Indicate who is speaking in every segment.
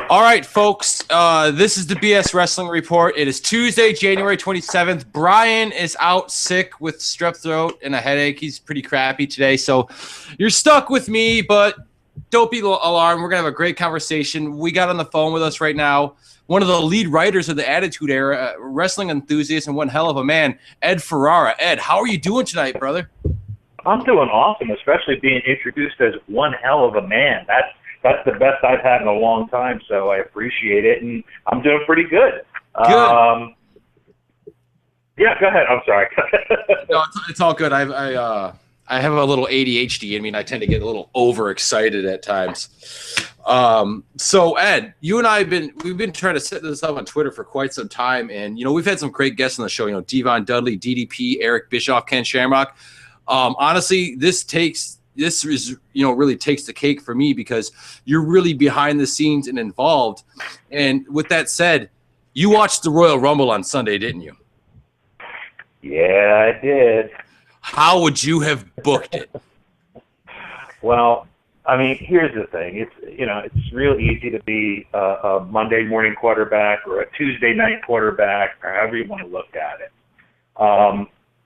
Speaker 1: All right, folks, this is the BS Wrestling Report. It is Tuesday, January 27th. Bryon is out sick with strep throat and a headache. He's pretty crappy today, so you're stuck with me, but don't be alarmed. We're going to have a great conversation. We got on the phone with us right now one of the lead writers of the Attitude Era, wrestling enthusiast and one hell of a man, Ed Ferrara. Ed, how are you doing tonight, brother?
Speaker 2: I'm doing awesome, especially being introduced as one hell of a man. That's the best I've had in a long time, so I appreciate it, and I'm doing pretty good.
Speaker 1: Good.
Speaker 2: Yeah, go ahead. I'm sorry.
Speaker 1: No, it's all good. I have a little ADHD. I mean, I tend to get a little overexcited at times. So Ed, you and I we've been trying to set this up on Twitter for quite some time, and we've had some great guests on the show. Devon Dudley, DDP, Eric Bischoff, Ken Shamrock. Honestly, this really takes the cake for me because you're really behind the scenes and involved. And with that said, you watched the Royal Rumble on Sunday, didn't you?
Speaker 2: Yeah, I did.
Speaker 1: How would you have booked it?
Speaker 2: Well, I mean, here's the thing. It's real easy to be a Monday morning quarterback or a Tuesday night quarterback, or however you want to look at it.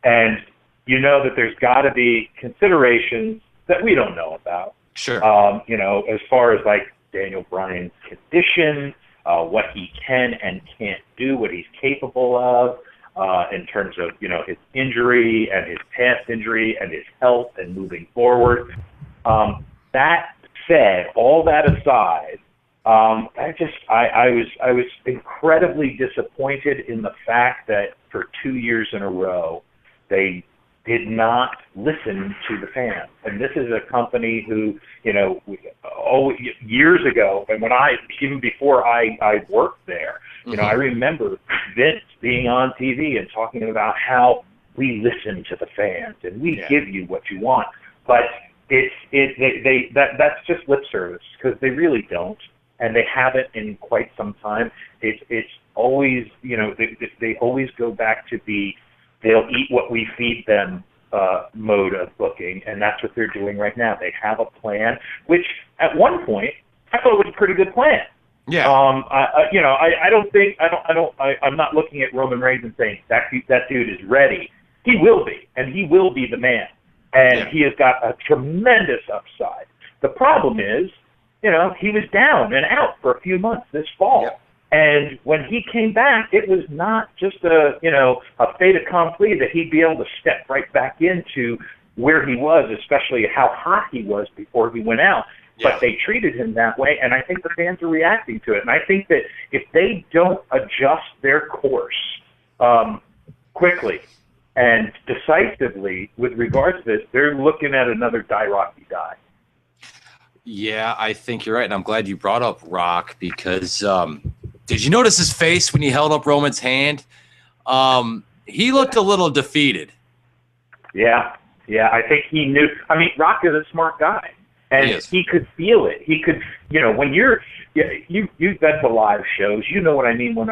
Speaker 2: And you know that there's got to be considerations that we don't know about.
Speaker 1: Sure.
Speaker 2: As far as like Daniel Bryan's condition, what he can and can't do, what he's capable of, in terms of, his injury and his past injury and his health and moving forward. That said, all that aside, I was incredibly disappointed in the fact that for 2 years in a row, they did not listen to the fans. And this is a company who, years ago, and even before I worked there, I remember Vince being on TV and talking about how we listen to the fans and we give you what you want. But that's just lip service because they really don't, and they haven't in quite some time. It's always, they always go back to they'll eat what we feed them mode of booking, and that's what they're doing right now. They have a plan, which at one point I thought was a pretty good plan.
Speaker 1: Yeah.
Speaker 2: I'm not looking at Roman Reigns and saying that dude is ready. He will be, and he will be the man. And he has got a tremendous upside. The problem is, he was down and out for a few months this fall. Yeah. And when he came back, it was not just a fait accompli that he'd be able to step right back into where he was, especially how hot he was before he went out. Yeah. But they treated him that way, and I think the fans are reacting to it. And I think that if they don't adjust their course quickly and decisively with regards to this, they're looking at another die Rocky die.
Speaker 1: Yeah, I think you're right, and I'm glad you brought up Rock because did you notice his face when he held up Roman's hand? He looked a little defeated. Yeah,
Speaker 2: I think he knew. I mean, Rock is a smart guy, and he could feel it. He could, when you've been to live shows, you know what I mean when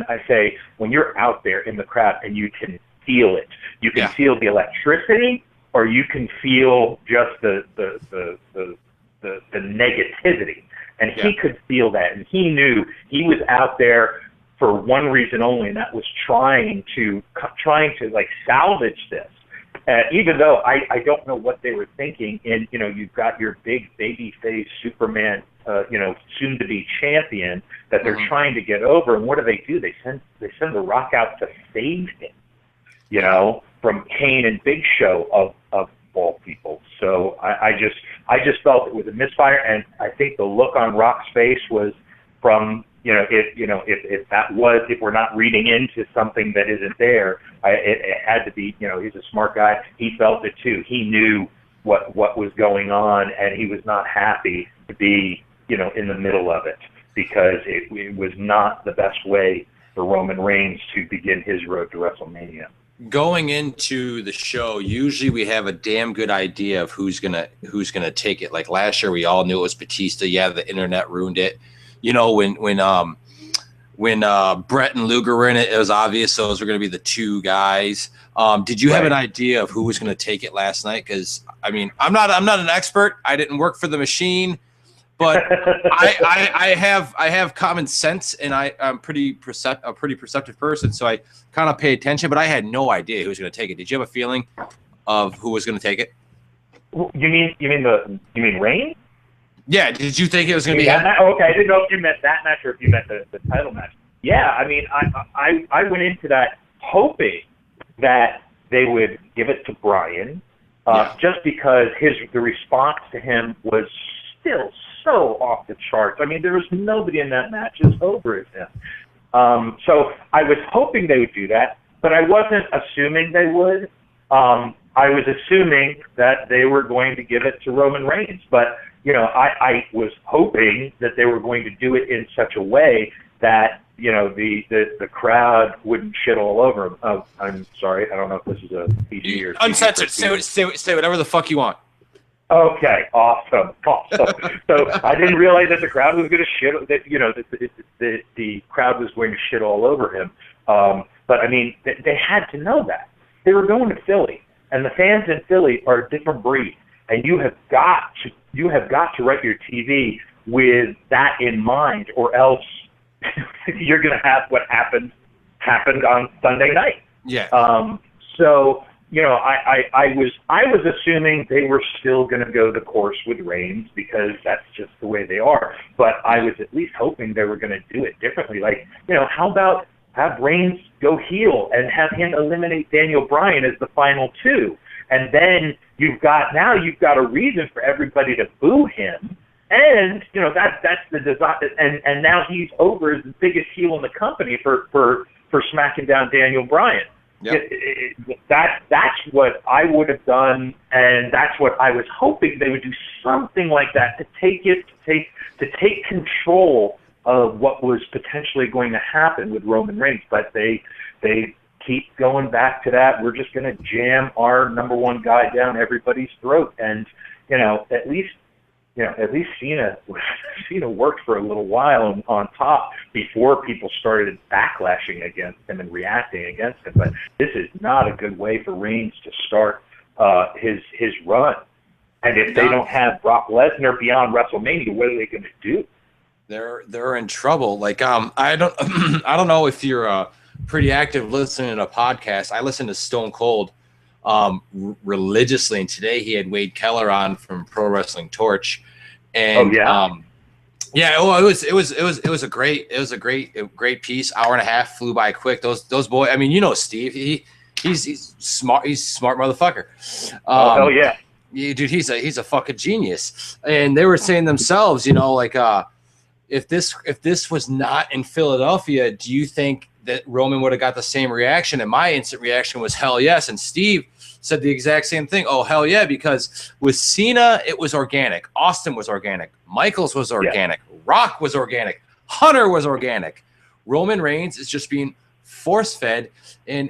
Speaker 2: I say when you're out there in the crowd and you can feel it. You can feel the electricity, or you can feel just the negativity. And he could feel that, and he knew he was out there for one reason only, and that was trying to like salvage this. Even though I don't know what they were thinking, and you've got your big baby face Superman, soon to be champion that they're trying to get over, and what do? They send the Rock out to save him, from Kane and Big Show of all people. So I just felt it was a misfire, and I think the look on Rock's face was from if we're not reading into something that isn't there, it had to be. He's a smart guy. He felt it too. He knew what was going on, and he was not happy to be in the middle of it because it was not the best way for Roman Reigns to begin his road to WrestleMania.
Speaker 1: Going into the show, usually we have a damn good idea of who's gonna take it. Like last year, we all knew it was Batista. Yeah, the internet ruined it. When Brett and Luger were in it, it was obvious those were going to be the two guys. Did you have an idea of who was going to take it last night? Because I mean, I'm not an expert. I didn't work for the machine, But I have common sense, and I'm a pretty perceptive person, so I kind of pay attention. But I had no idea who was going to take it. Did you have a feeling of who was going to take it?
Speaker 2: You mean Reigns?
Speaker 1: Yeah. Did you think it was going to be him?
Speaker 2: Okay, I didn't know if you meant that match or if you meant the title match. Yeah, I mean, I went into that hoping that they would give it to Bryon, just because the response to him was still so off the charts. I mean, there was nobody in that match as over as him. So I was hoping they would do that, but I wasn't assuming they would. I was assuming that they were going to give it to Roman Reigns, but I was hoping that they were going to do it in such a way that the crowd wouldn't shit all over him. Oh, I'm sorry, I don't know if this is a PG or
Speaker 1: uncensored. Say whatever the fuck you want.
Speaker 2: Okay, awesome. So I didn't realize that the crowd was going to shit. That the crowd was going to shit all over him. But I mean, they had to know that they were going to Philly, and the fans in Philly are a different breed, and you have got to write your TV with that in mind, or else you're going to have what happened on Sunday night.
Speaker 1: Yeah.
Speaker 2: So I was assuming they were still going to go the course with Reigns because that's just the way they are. But I was at least hoping they were going to do it differently. Like, how about have Reigns go heel and have him eliminate Daniel Bryan as the final two, and then you've got a reason for everybody to boo him. And that's the design, and now he's over as the biggest heel in the company for smacking down Daniel Bryan. Yep. That's what I would have done, and that's what I was hoping they would do, something like that to take control of what was potentially going to happen with Roman Reigns. But they keep going back to that. We're just going to jam our number one guy down everybody's throat, and at least Cena worked for a little while on top before people started backlashing against him and reacting against him. But this is not a good way for Reigns to start his run. And if they don't have Brock Lesnar beyond WrestleMania, what are they going to do?
Speaker 1: They're in trouble. Like I don't know if you're pretty active listening to a podcast. I listen to Stone Cold religiously, and today he had Wade Keller on from Pro Wrestling Torch, and it was a great piece. Hour and a half flew by quick. Those boys, I mean, Steve, he's smart motherfucker.
Speaker 2: Hell yeah.
Speaker 1: Yeah, dude, he's a fucking genius. And they were saying themselves, if this was not in Philadelphia, do you think that Roman would have got the same reaction? And my instant reaction was hell yes. And Steve said the exact same thing. Oh, hell yeah, because with Cena, it was organic. Austin was organic. Michaels was organic. Yeah. Rock was organic. Hunter was organic. Roman Reigns is just being force-fed. And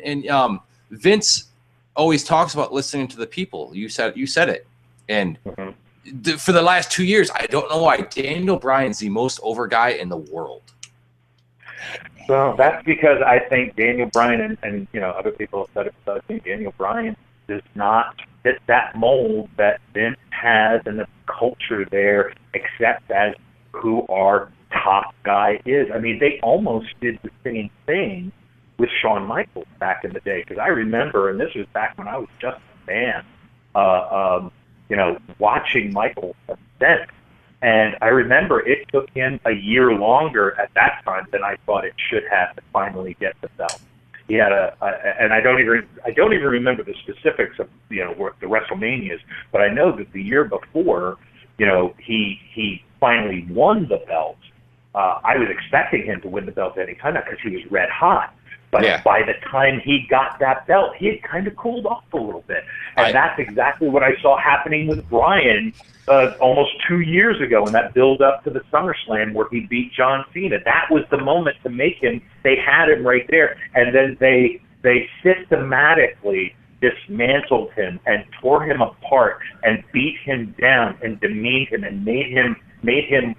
Speaker 1: Vince always talks about listening to the people. You said it. And for the last 2 years, I don't know why Daniel Bryan's the most over guy in the world.
Speaker 2: Well, that's because I think Daniel Bryan and other people have said it, but I think Daniel Bryan does not fit that mold that Vince has and the culture there, except as who our top guy is. I mean, they almost did the same thing with Shawn Michaels back in the day, because I remember, and this was back when I was just a fan, watching Michaels ascent. And I remember it took him a year longer at that time than I thought it should have to finally get the belt. He had and I don't even remember the specifics of the WrestleManias, but I know that the year before, he finally won the belt. I was expecting him to win the belt any time because he was red hot. But by the time he got that belt, he had kind of cooled off a little bit. And that's exactly what I saw happening with Bryan almost 2 years ago in that build-up to the SummerSlam where he beat John Cena. That was the moment to make him. They had him right there. And then they systematically dismantled him and tore him apart and beat him down and demeaned him and made him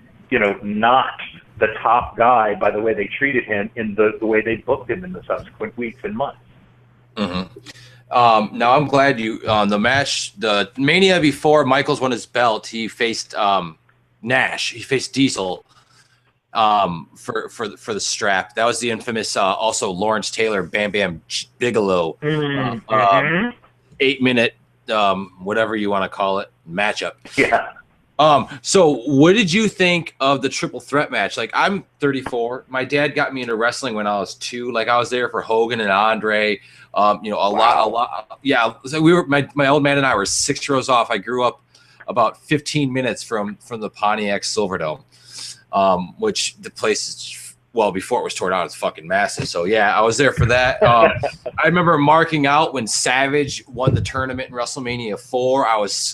Speaker 2: not the top guy by the way they treated him in the way they booked him in the subsequent weeks and months.
Speaker 1: Mm-hmm. Now I'm glad you the Mania before Michaels won his belt, he faced Nash. He faced Diesel for the strap. That was the infamous also Lawrence Taylor, Bam Bam Bigelow,
Speaker 2: Mm-hmm.
Speaker 1: 8-minute whatever you want to call it matchup.
Speaker 2: Yeah.
Speaker 1: So what did you think of the triple threat match? Like, I'm 34. My dad got me into wrestling when I was 2. Like, I was there for Hogan and Andre. A lot. Yeah. So we were my old man and I were 6 rows off. I grew up about 15 minutes from the Pontiac Silverdome, which the place is, well, before it was torn down, it's fucking massive. So yeah, I was there for that. I remember marking out when Savage won the tournament in WrestleMania 4.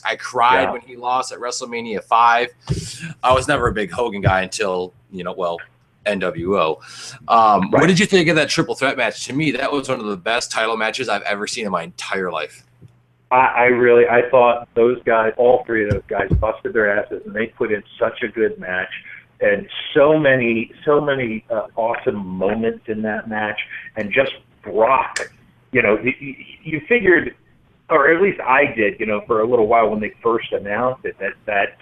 Speaker 1: I cried when he lost at WrestleMania 5. I was never a big Hogan guy until, NWO. What did you think of that triple threat match? To me, that was one of the best title matches I've ever seen in my entire life.
Speaker 2: I thought those guys, all 3 of those guys, busted their asses, and they put in such a good match, and so many awesome moments in that match. And just Brock, you figured, or at least I did, for a little while when they first announced it, that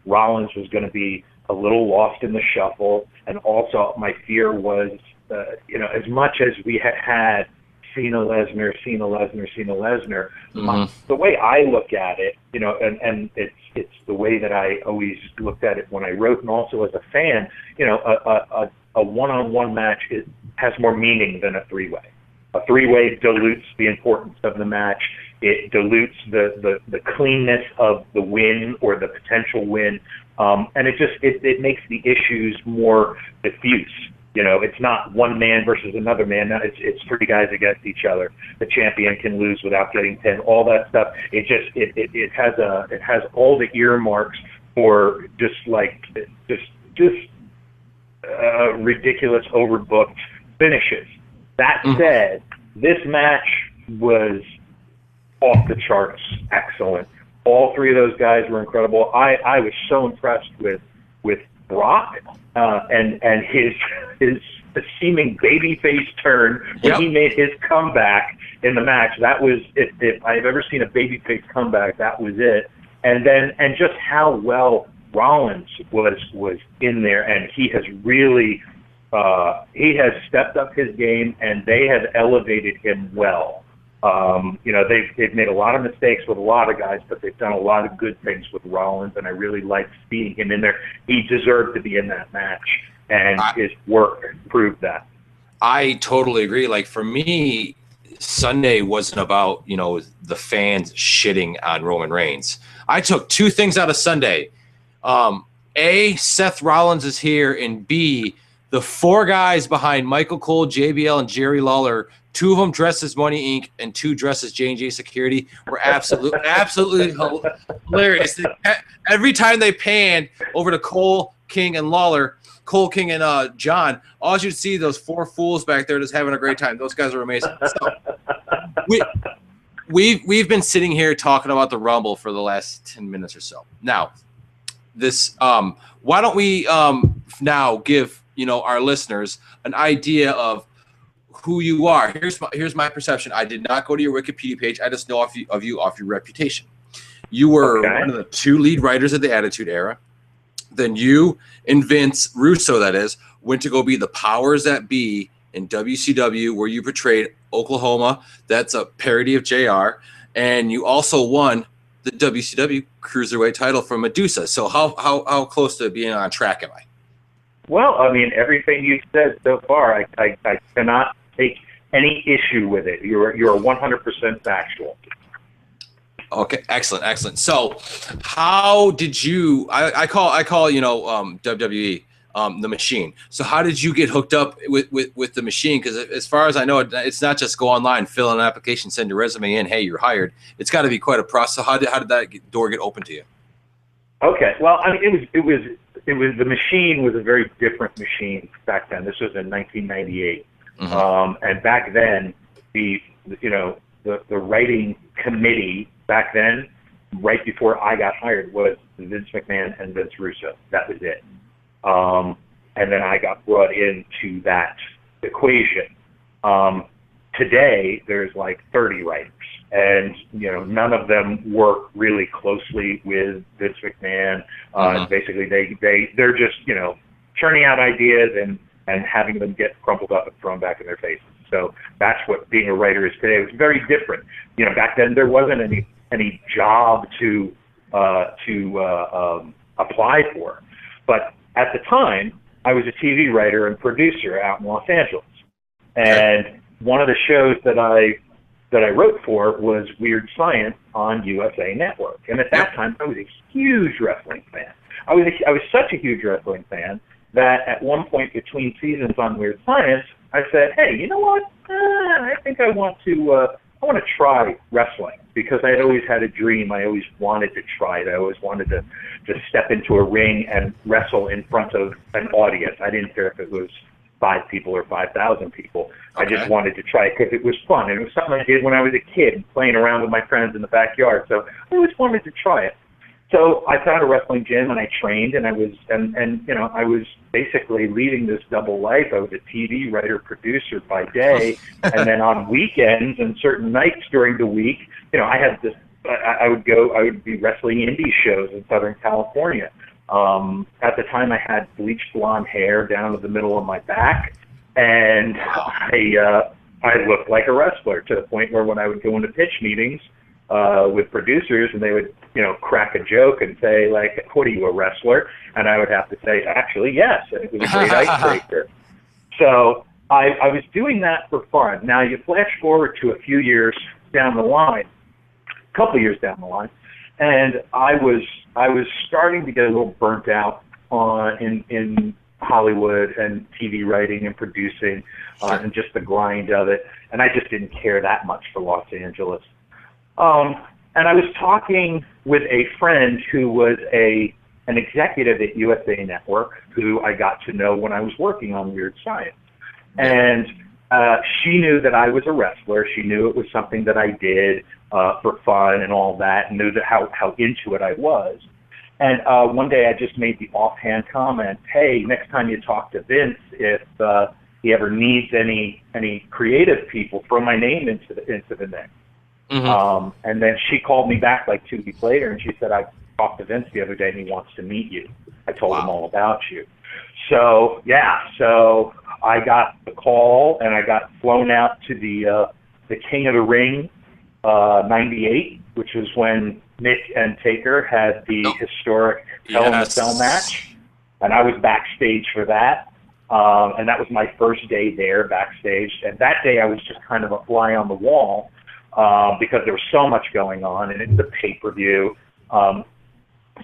Speaker 2: Rollins was going to be a little lost in the shuffle. And also my fear was, as much as we had Cena Lesnar,
Speaker 1: Mm-hmm.
Speaker 2: the way I look at it, and it's the way that I always looked at it when I wrote, and also as a fan, a one-on-one match has more meaning than a 3-way. A 3-way dilutes the importance of the match. It dilutes the cleanness of the win or the potential win, and it makes the issues more diffuse. It's not one man versus another man. It's 3 guys against each other. The champion can lose without getting pinned. All that stuff. It has all the earmarks for just ridiculous, overbooked finishes. That said, this match was off the charts excellent. All 3 of those guys were incredible. I was so impressed with Brock and his seeming babyface turn when he made his comeback in the match. That was, if I've ever seen a babyface comeback, that was it. And just how well Rollins was in there, and he has really stepped up his game, and they have elevated him well. They've made a lot of mistakes with a lot of guys, but they've done a lot of good things with Rollins, and I really liked seeing him in there. He deserved to be in that match, and his work proved that.
Speaker 1: I totally agree. Like, for me, Sunday wasn't about, the fans shitting on Roman Reigns. I took 2 things out of Sunday. A, Seth Rollins is here, and B, the 4 guys behind Michael Cole, JBL, and Jerry Lawler, 2 of them dressed as Money Inc. and 2 dressed as J&J Security, were absolutely hilarious. Every time they panned over to Cole, King, and Lawler, Cole, King, and John, all you'd see those 4 fools back there just having a great time. Those guys are amazing. So, we've been sitting here talking about the Rumble for the last 10 minutes or so. Now, this why don't we now give our listeners an idea of who you are. Here's my perception. I did not go to your Wikipedia page. I just know of you off your reputation. You were one of the 2 lead writers of the Attitude Era. Then you and Vince Russo, that is, went to go be the powers that be in WCW, where you portrayed Oklahoma. That's a parody of JR. And you also won the WCW Cruiserweight title from Medusa. So how close to being on track am I?
Speaker 2: Well, I mean, everything you've said so far, I cannot take any issue with it. You're 100% factual.
Speaker 1: Okay, excellent. So, how did you? I call WWE the Machine. So, how did you get hooked up with the Machine? Because as far as I know, it's not just go online, fill in an application, send your resume in. Hey, you're hired. It's got to be quite a process. So how did that door get open to you?
Speaker 2: Okay, well, I mean, it was the Machine was a very different machine back then. This was in 1998. And back then, the writing committee back then, right before I got hired, was Vince McMahon and Vince Russo. That was it. And then I got brought into that equation. Today, there's like 30 writers, and none of them work really closely with Vince McMahon. Basically, they're just churning out ideas and having them get crumpled up and thrown back in their faces. So that's what being a writer is today. It was very different. Back then there wasn't any job to apply for, but at the time I was a TV writer and producer out in Los Angeles, and one of the shows that I wrote for was Weird Science on USA Network. And at that time, I was a huge wrestling fan. I was such a huge wrestling fan that at one point between seasons on Weird Science, I said, hey, you know what? I think I want to try wrestling, because I had always had a dream. I always wanted to try it. I always wanted to step into a ring and wrestle in front of an audience. I didn't care if it was 5 people or 5,000 people. I just wanted to try it because it was fun, and it was something I did when I was a kid, playing around with my friends in the backyard. So I always wanted to try it. So I found a wrestling gym and I trained, and I was basically leading this double life. I was a TV writer producer by day, and then on weekends and certain nights during the week, I would be wrestling indie shows in Southern California. At the time, I had bleached blonde hair down to the middle of my back, and I looked like a wrestler, to the point where when I would go into pitch meetings with producers, and they would crack a joke and say, like, what are you, a wrestler? And I would have to say, actually, yes, and it was a great icebreaker. So I was doing that for fun. Now you flash forward to a few years down the line, a couple years down the line, and I was starting to get a little burnt out in Hollywood and TV writing and producing, and just the grind of it. And I just didn't care that much for Los Angeles. And I was talking with a friend who was an executive at USA Network, who I got to know when I was working on Weird Science. And she knew that I was a wrestler. She knew it was something that I did for fun and all that, and knew that how into it I was. And one day I just made the offhand comment, hey, next time you talk to Vince, if he ever needs any creative people, throw my name into the mix. Mm-hmm. And then she called me back like 2 weeks later, and she said, I talked to Vince the other day, and he wants to meet you. I told him all about you. So, so I got the call, and I got flown out to the King of the Ring 98, which was when Nick and Taker had the historic Hell in a Cell match, and I was backstage for that. And that was my first day there backstage. And that day I was just kind of a fly on the wall, because there was so much going on, and it's a pay-per-view.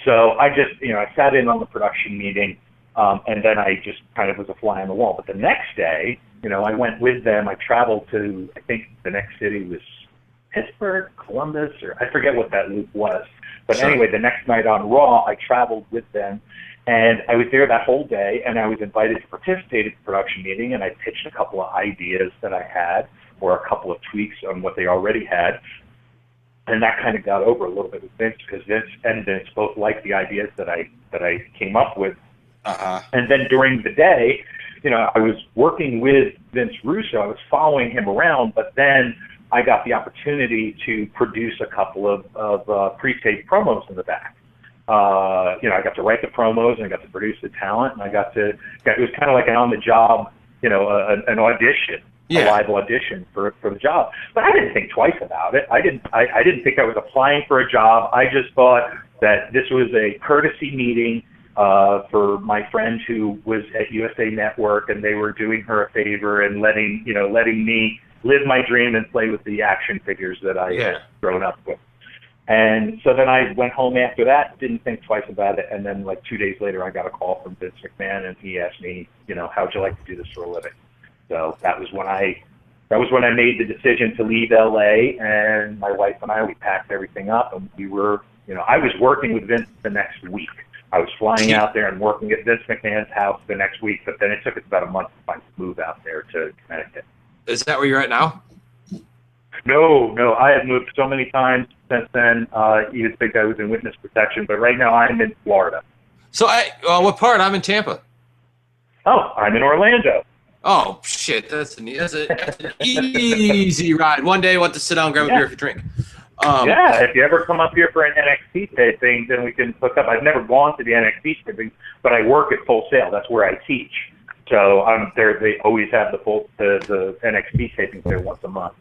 Speaker 2: So I just, I sat in on the production meeting, and then I just kind of was a fly on the wall. But the next day, I went with them. I traveled to, I think the next city was Pittsburgh, Columbus, or I forget what that loop was. But anyway, the next night on Raw, I traveled with them, and I was there that whole day, and I was invited to participate at the production meeting, and I pitched a couple of ideas that I had, or a couple of tweaks on what they already had. And that kind of got over a little bit with Vince, because Vince both liked the ideas that I came up with. And then during the day, I was working with Vince Russo. I was following him around, but then I got the opportunity to produce a couple of pre-taped promos in the back. I got to write the promos, and I got to produce the talent, and it was kind of like an on-the-job, an audition. A live audition for the job. But I didn't think twice about it. I didn't think I was applying for a job. I just thought that this was a courtesy meeting for my friend who was at USA Network, and they were doing her a favor and letting me live my dream and play with the action figures that I had grown up with. And so then I went home after that, didn't think twice about it, and then like 2 days later I got a call from Vince McMahon, and he asked me, how would you like to do this for a living? So that was when I made the decision to leave LA, and my wife and I, we packed everything up, and we were, I was working with Vince the next week. I was flying out there and working at Vince McMahon's house the next week, but then it took us about a month to finally move out there to Connecticut.
Speaker 1: Is that where you're at now?
Speaker 2: No, I have moved so many times since then. You'd think I was in witness protection, but right now I'm in Florida.
Speaker 1: So what part? I'm in Tampa.
Speaker 2: Oh, I'm in Orlando.
Speaker 1: Oh shit, that's an easy ride. One day, we'll have to sit down and grab a beer for a drink.
Speaker 2: Yeah, if you ever come up here for an NXT taping, then we can hook up. I've never gone to the NXT taping, but I work at Full Sail. That's where I teach. So I'm there. They always have the NXT tapings there once a month.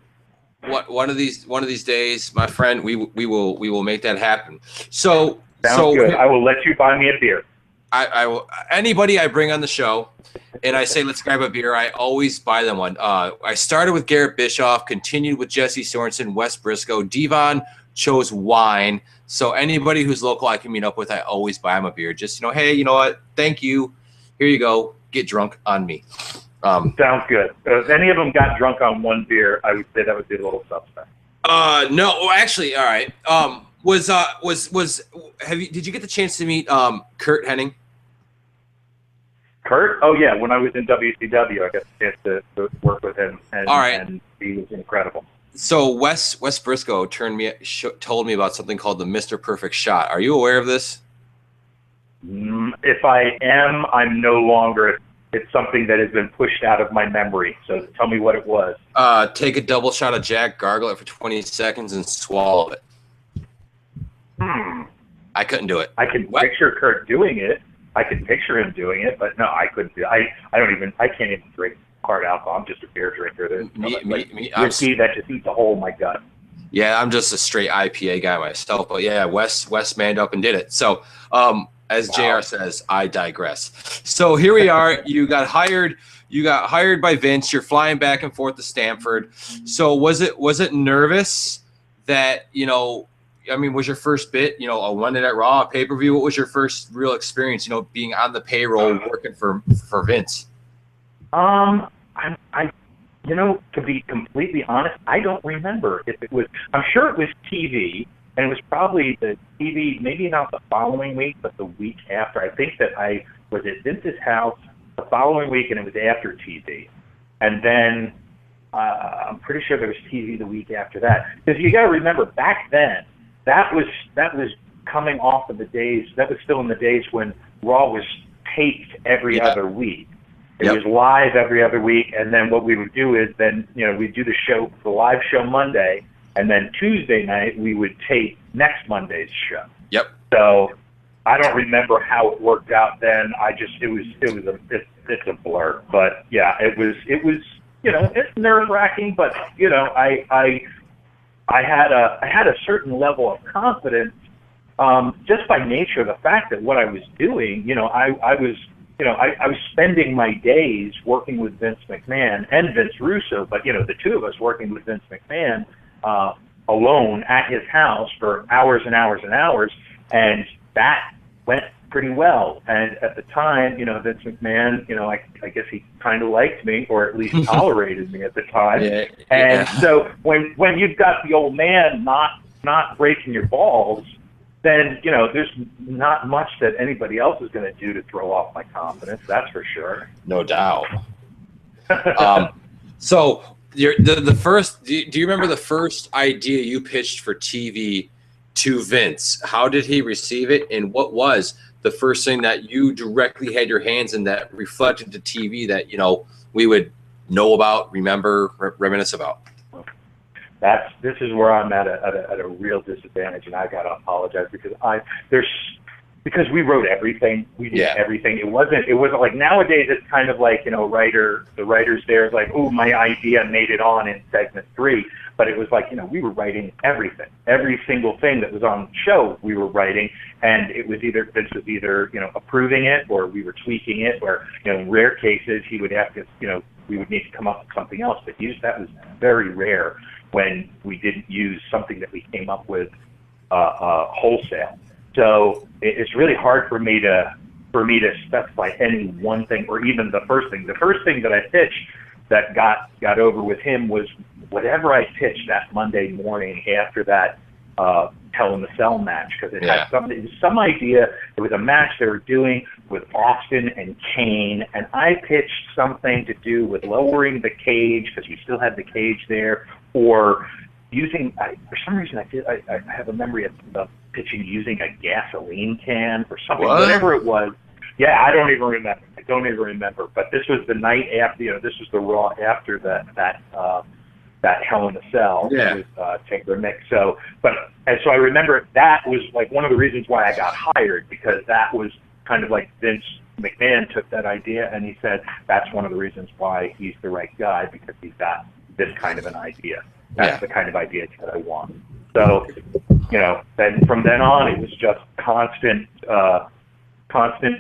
Speaker 1: One of these days, my friend, we will make that happen. So
Speaker 2: Sounds good. I will let you buy me a beer.
Speaker 1: I will, anybody I bring on the show, and I say let's grab a beer, I always buy them one. I started with Garrett Bischoff, continued with Jesse Sorensen, Wes Briscoe, Devon chose wine. So anybody who's local I can meet up with, I always buy them a beer. Just hey, you know what? Thank you. Here you go. Get drunk on me.
Speaker 2: Sounds good. If any of them got drunk on one beer, I would say that would be a little suspect.
Speaker 1: No, actually, all right. Did you get the chance to meet Kurt Hennig?
Speaker 2: Kurt? Oh yeah, when I was in WCW, I got the chance to work with him, and he was incredible.
Speaker 1: So Wes Briscoe told me about something called the Mr. Perfect Shot. Are you aware of this?
Speaker 2: If I am, I'm no longer. It's something that has been pushed out of my memory. So tell me what it was.
Speaker 1: Take a double shot of Jack, gargle it for 20 seconds, and swallow it. I couldn't do it.
Speaker 2: I can picture Kurt doing it. I can picture him doing it, but no, I couldn't do it. I can't even drink hard alcohol. I'm just a beer drinker. Whiskey that just eats a hole in my gut.
Speaker 1: Yeah, I'm just a straight IPA guy myself. But yeah, Wes manned up and did it. So as JR says, I digress. So here we are. You got hired by Vince. You're flying back and forth to Stamford. So was it nervous that, was your first bit, a Monday Night Raw, pay-per-view? What was your first real experience, being on the payroll working for Vince?
Speaker 2: To be completely honest, I don't remember if it was. I'm sure it was TV. And it was probably the TV, maybe not the following week, but the week after. I think that I was at Vince's house the following week, and it was after TV. And then I'm pretty sure there was TV the week after that. Because you got to remember, back then, that was coming off of the days. That was still in the days when Raw was taped every other week. It was live every other week, and then what we would do is we'd do the live show Monday. And then Tuesday night we would tape next Monday's show. Yep. So I don't remember how it worked out then. It's a blur. But yeah, it was it's nerve-wracking. But I had a certain level of confidence just by nature of the fact that what I was doing. I was spending my days working with Vince McMahon and Vince Russo, but the two of us working with Vince McMahon. Alone at his house for hours and hours and hours, and that went pretty well. And at the time, Vince McMahon, I guess he kind of liked me, or at least tolerated me at the time. So when you've got the old man not breaking your balls, then there's not much that anybody else is going to do to throw off my confidence. That's for sure.
Speaker 1: No doubt. So. The first. Do you remember the first idea you pitched for TV to Vince? How did he receive it, and what was the first thing that you directly had your hands in that reflected to TV that we would know about, remember, reminisce about?
Speaker 2: This is where I'm at a real disadvantage, and I gotta apologize because we wrote everything. We did everything. It wasn't like nowadays. It's kind of like the writers there is like, oh, my idea made it on in segment 3. But it was like we were writing everything, every single thing that was on the show. We were writing, and it was either Vince was either approving it, or we were tweaking it, or in rare cases he would have to we would need to come up with something else. But that was very rare when we didn't use something that we came up with wholesale. So it's really hard for me to specify any one thing, or even the first thing. The first thing that I pitched that got over with him was whatever I pitched that Monday morning after that Hell in the Cell match, because it had some idea. It was a match they were doing with Austin and Kane, and I pitched something to do with lowering the cage because we still had the cage there, or using. For some reason, I have a memory of pitching using a gasoline can or something, whatever it was. Yeah, I don't even remember. don't even remember. But this was the night after, this was the Raw after that Hell in a Cell with Taylor Mick. So I remember that was like one of the reasons why I got hired, because that was kind of like Vince McMahon took that idea and he said that's one of the reasons why he's the right guy, because he's got this kind of an idea. That's the kind of idea that I want. So, then from then on it was just constant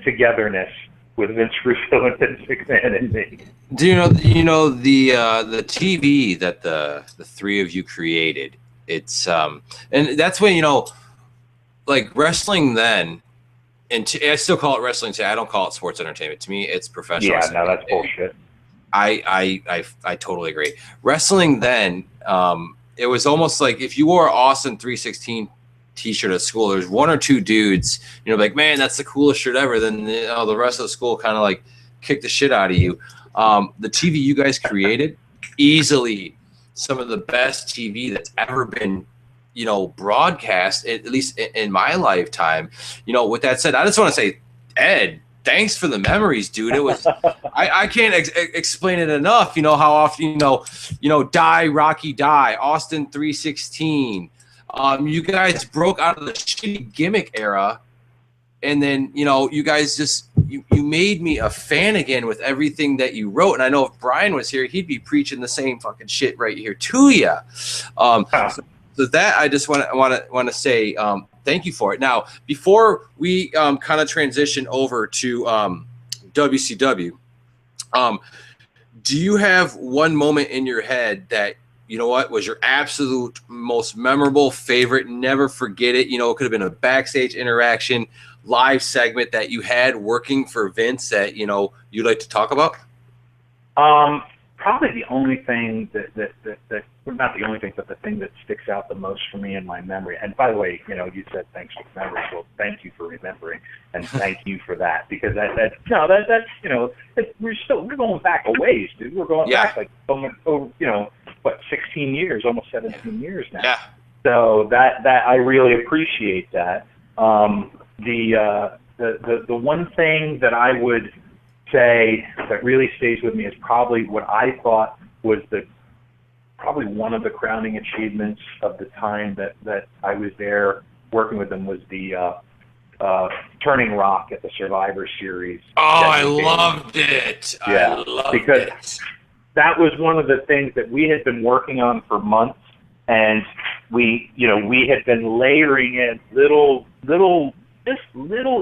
Speaker 2: togetherness with Vince Russo and Vince McMahon and me.
Speaker 1: Do you know the TV that the three of you created? It's and that's when like wrestling then, and I still call it wrestling today. I don't call it sports entertainment. To me, it's professional.
Speaker 2: Yeah, no, that's bullshit.
Speaker 1: I totally agree. Wrestling then, it was almost like if you wore Austin 316 T-shirt at school, there's one or two dudes, like, man, that's the coolest shirt ever. Then the rest of the school kind of like kicked the shit out of you. The TV you guys created, easily some of the best TV that's ever been, broadcast, at least in my lifetime. With that said, I just want to say, Ed, thanks for the memories, dude. It was, I can't explain it enough. How often, Die Rocky Die, Austin 316. You guys broke out of the shitty gimmick era, and then you guys just you made me a fan again with everything that you wrote. And I know if Bryon was here, he'd be preaching the same fucking shit right here to you. So that I just want to say thank you for it. Now, before we kind of transition over to WCW, do you have one moment in your head that was your absolute most memorable, favorite, never forget it? It could have been a backstage interaction, live segment that you had working for Vince that, you'd like to talk about?
Speaker 2: Probably the only thing that well, not the only thing, but the thing that sticks out the most for me in my memory. And by the way, you said thanks for remembering. Well, thank you for remembering, and thank you for that, because we're going back a ways, dude. We're going back like over 16 years, almost 17 years now.
Speaker 1: Yeah.
Speaker 2: So that I really appreciate that. The one thing that I would say that really stays with me is probably what I thought was probably one of the crowning achievements of the time that I was there working with them, was the Turning Rock at the Survivor Series.
Speaker 1: Oh, I loved it.
Speaker 2: Yeah, because that was one of the things that we had been working on for months, and we had been layering in little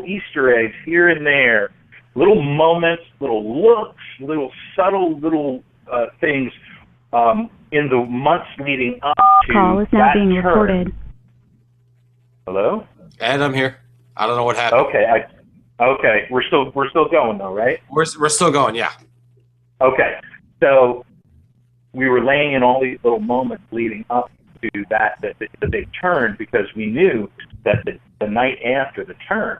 Speaker 2: Easter eggs here and there, little moments, little looks, little subtle things in the months leading up to
Speaker 3: call is now being recorded.
Speaker 2: Hello?
Speaker 1: Ed, I'm here. I don't know what happened.
Speaker 2: Okay, we're still going though, right?
Speaker 1: We're still going, yeah.
Speaker 2: Okay, so we were laying in all these little moments leading up to that they turned, because we knew that the night after the turn,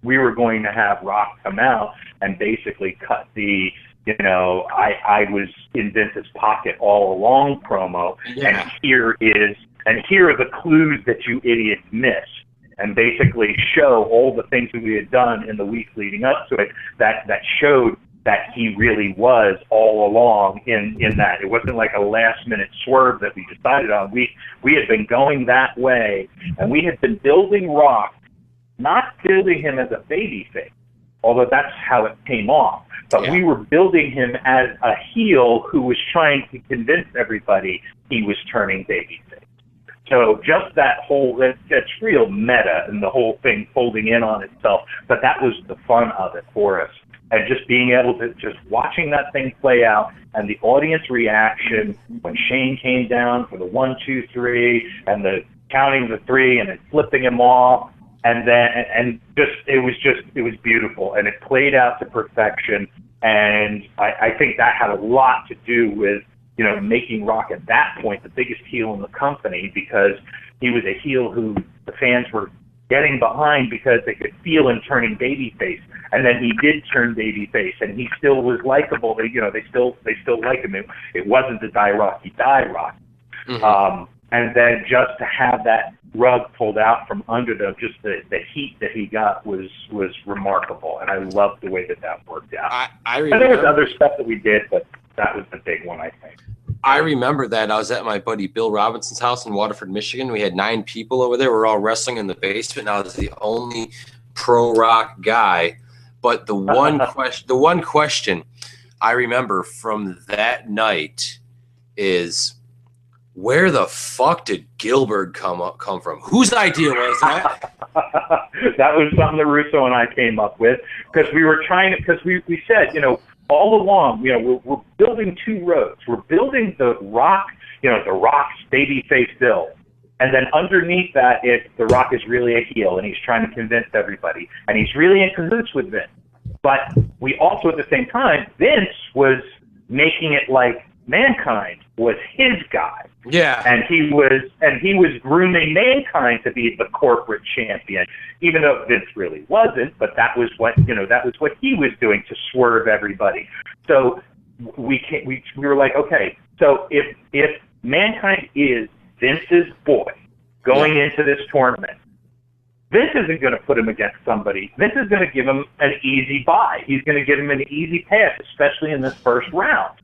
Speaker 2: we were going to have Rock come out and basically cut the, I was in Vince's pocket all along promo, and here are the clues that you idiots missed, and basically show all the things that we had done in the weeks leading up to it that showed that he really was all along in that. It wasn't like a last minute swerve that we decided on. We had been going that way, and we had been building Rock, not building him as a babyface, although that's how it came off. But we were building him as a heel who was trying to convince everybody he was turning babyface. So just that whole, that's real meta, and the whole thing folding in on itself. But that was the fun of it for us. And just being able to, just watching that thing play out, and the audience reaction when Shane came down for the 1, 2, 3, and the counting the 3, and then flipping him off. And then, it was beautiful, and it played out to perfection. And I think that had a lot to do with, making Rock at that point the biggest heel in the company, because he was a heel who the fans were getting behind because they could feel him turning babyface. And then he did turn babyface, and he still was likable. They still like him. It wasn't the Die Rocky Die Rock. Mm-hmm. and then just to have that rug pulled out from under them, just the heat that he got was remarkable, and I loved the way that worked out.
Speaker 1: I
Speaker 2: and there was other stuff that we did, but that was the big one, I think.
Speaker 1: I remember that. I was at my buddy Bill Robinson's house in Waterford, Michigan. We had 9 people over there. We were all wrestling in the basement, and I was the only pro rock guy. But the one question I remember from that night is, where the fuck did Gilbert come from? Whose idea was that?
Speaker 2: That was something that Russo and I came up with, because we were trying to, because we said, all along, we're building 2 roads. We're building the Rock, the Rock's babyface Bill. And then underneath that, the Rock is really a heel, and he's trying to convince everybody. And he's really in cahoots with Vince. But we also, at the same time, Vince was making it like Mankind was his guy.
Speaker 1: Yeah.
Speaker 2: And he was grooming Mankind to be the corporate champion, even though Vince really wasn't, but that was what he was doing to swerve everybody. So we were like, okay, so if Mankind is Vince's boy going into this tournament, Vince isn't going to put him against somebody. Vince is going to give him an easy bye. He's going to give him an easy pass, especially in this first round.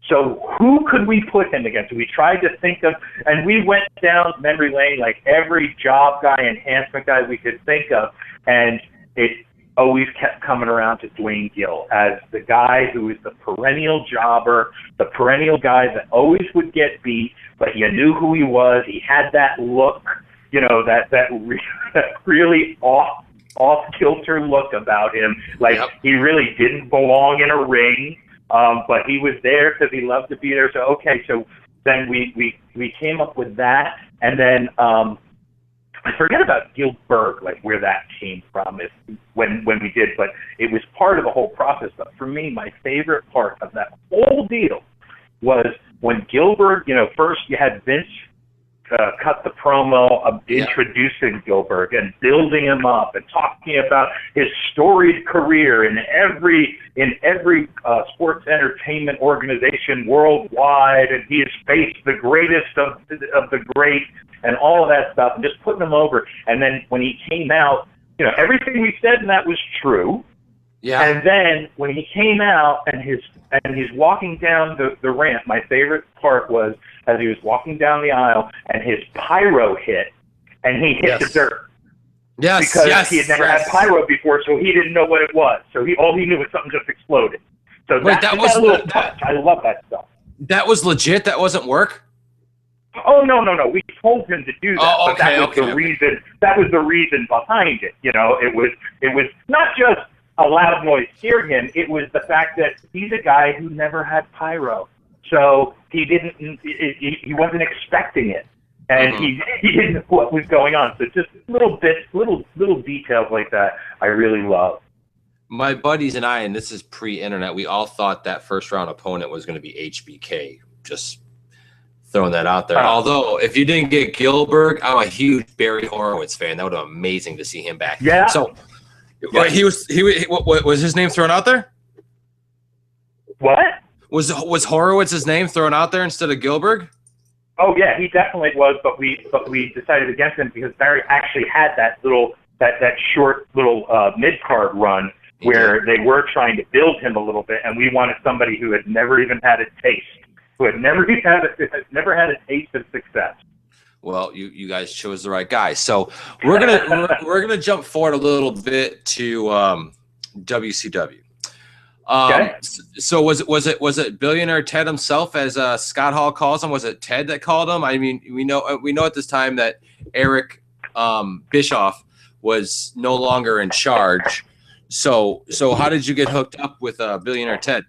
Speaker 2: So who could we put him against? We tried to think of, and we went down memory lane like every job guy, enhancement guy we could think of, and it always kept coming around to Dwayne Gill as the guy who was the perennial jobber, the perennial guy that always would get beat, but you knew who he was. He had that look, that really off-kilter look about him, like he really didn't belong in a ring. But he was there because he loved to be there. So, okay, so then we came up with that. And then I forget about Gilbert, like where that came from when we did, but it was part of the whole process. But for me, my favorite part of that whole deal was when Gilbert, first you had Vince cut the promo of introducing Gilbert and building him up and talking about his storied career in every sports entertainment organization worldwide, and he has faced the greatest of the great and all of that stuff, and just putting him over. And then when he came out, everything we said in that was true. Yeah. And then when he came out and he's walking down the ramp, my favorite part was as he was walking down the aisle and his pyro hit, and he hit the dirt.
Speaker 1: Yes,
Speaker 2: because he had never had pyro before, so he didn't know what it was. So all he knew was something just exploded. So that was a little touch. I love that stuff.
Speaker 1: That was legit. That wasn't work.
Speaker 2: Oh no! We told him to do that, but that was the reason. That was the reason behind it. It was not just a loud noise scared him. It was the fact that he's a guy who never had pyro, so he wasn't expecting it, and he didn't know what was going on. So just little bits, little details like that, I really love.
Speaker 1: My buddies and I, and this is pre-internet, we all thought that first round opponent was going to be HBK. Just throwing that out there. Although, if you didn't get Gilbert, I'm a huge Barry Horowitz fan. That would have been amazing to see him back.
Speaker 2: Yeah.
Speaker 1: So, what was his name thrown out there?
Speaker 2: What?
Speaker 1: Was Horowitz's name thrown out there instead of Gilbert?
Speaker 2: Oh yeah, he definitely was, but we decided against him because Barry actually had that short little mid-card run where they were trying to build him a little bit, and we wanted somebody who had never even had a taste, who had never had a taste of success.
Speaker 1: Well, you guys chose the right guy. So we're gonna jump forward a little bit to WCW.
Speaker 2: Okay.
Speaker 1: So was it Billionaire Ted himself, as Scott Hall calls him? Was it Ted that called him? I mean, we know at this time that Eric Bischoff was no longer in charge. So how did you get hooked up with Billionaire Ted?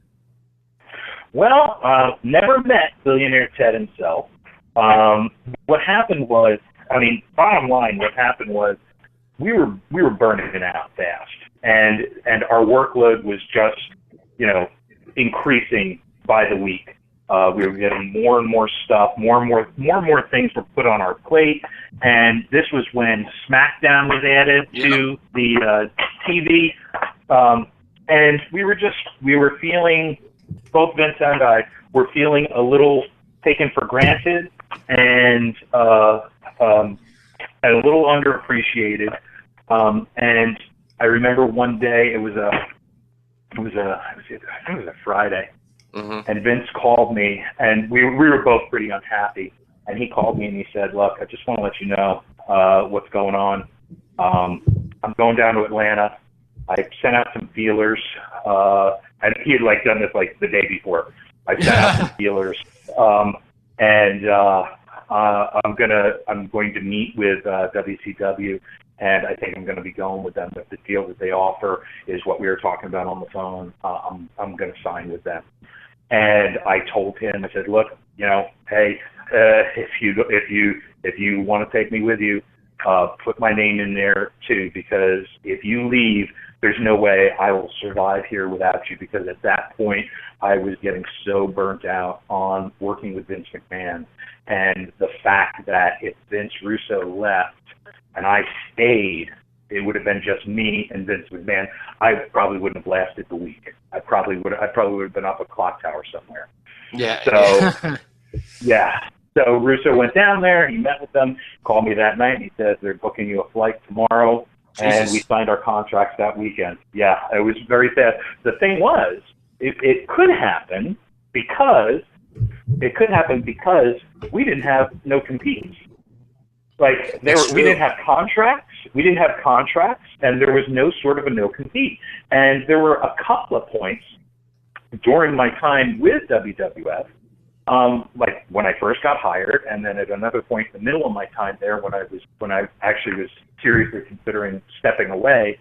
Speaker 2: Well, never met Billionaire Ted himself. What happened was, bottom line, what happened was we were burning it out fast, and our workload was just increasing by the week. We were getting more and more stuff, more and more things were put on our plate, and this was when SmackDown was added to the TV, and we were feeling, both Vince and I were feeling a little taken for granted and a little underappreciated. And I remember one day it was a Friday, and Vince called me, and we were both pretty unhappy. And he called me and he said, "Look, I just want to let you know what's going on. I'm going down to Atlanta. I sent out some feelers, and he had done this the day before. I sent out some feelers, and I'm going to meet with WCW, and I think I'm going to be going with them. But the deal that they offer is what we were talking about on the phone. I'm going to sign with them." And I told him, I said, "Look, hey, if you want to take me with you, put my name in there too, because if you leave, there's no way I will survive here without you." Because at that point, I was getting so burnt out on working with Vince McMahon, and the fact that if Vince Russo left and I stayed, it would have been just me and Vince McMahon. I probably wouldn't have lasted the week. I probably would have been up a clock tower somewhere.
Speaker 1: Yeah.
Speaker 2: So, yeah. So Russo went down there. He met with them. Called me that night. He said, "They're booking you a flight tomorrow." Jesus. And we signed our contracts that weekend. Yeah, it was very fast. The thing was, it could happen because we didn't have no competes. We didn't have contracts. We didn't have contracts, and there was no sort of a no compete. And there were a couple of points during my time with WWF, when I first got hired, and then at another point in the middle of my time there, when I actually was seriously considering stepping away,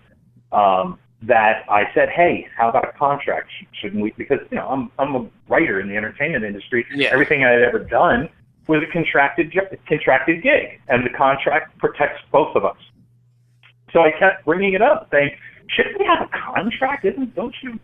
Speaker 2: that I said, "Hey, how about a contract? Shouldn't we?" Because I'm a writer in the entertainment industry. Yeah. Everything I had ever done was a contracted gig, and the contract protects both of us. So I kept bringing it up, saying, "Shouldn't we have a contract? Don't you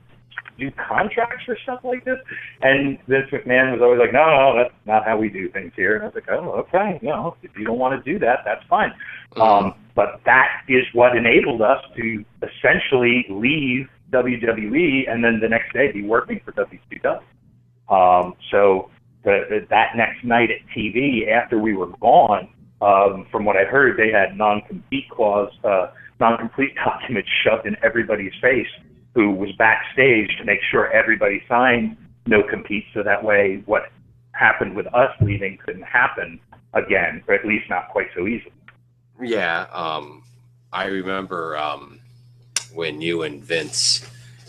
Speaker 2: do contracts for stuff like this?" And Vince McMahon was always like, "No, that's not how we do things here." And I was like, "Oh, okay, if you don't want to do that, that's fine." But that is what enabled us to essentially leave WWE and then the next day be working for WCW. So that next night at TV, after we were gone, from what I heard, they had non-compete documents shoved in everybody's face who was backstage to make sure everybody signed no compete, so that way what happened with us leaving couldn't happen again, or at least not quite so easily.
Speaker 1: Yeah, I remember when you and Vince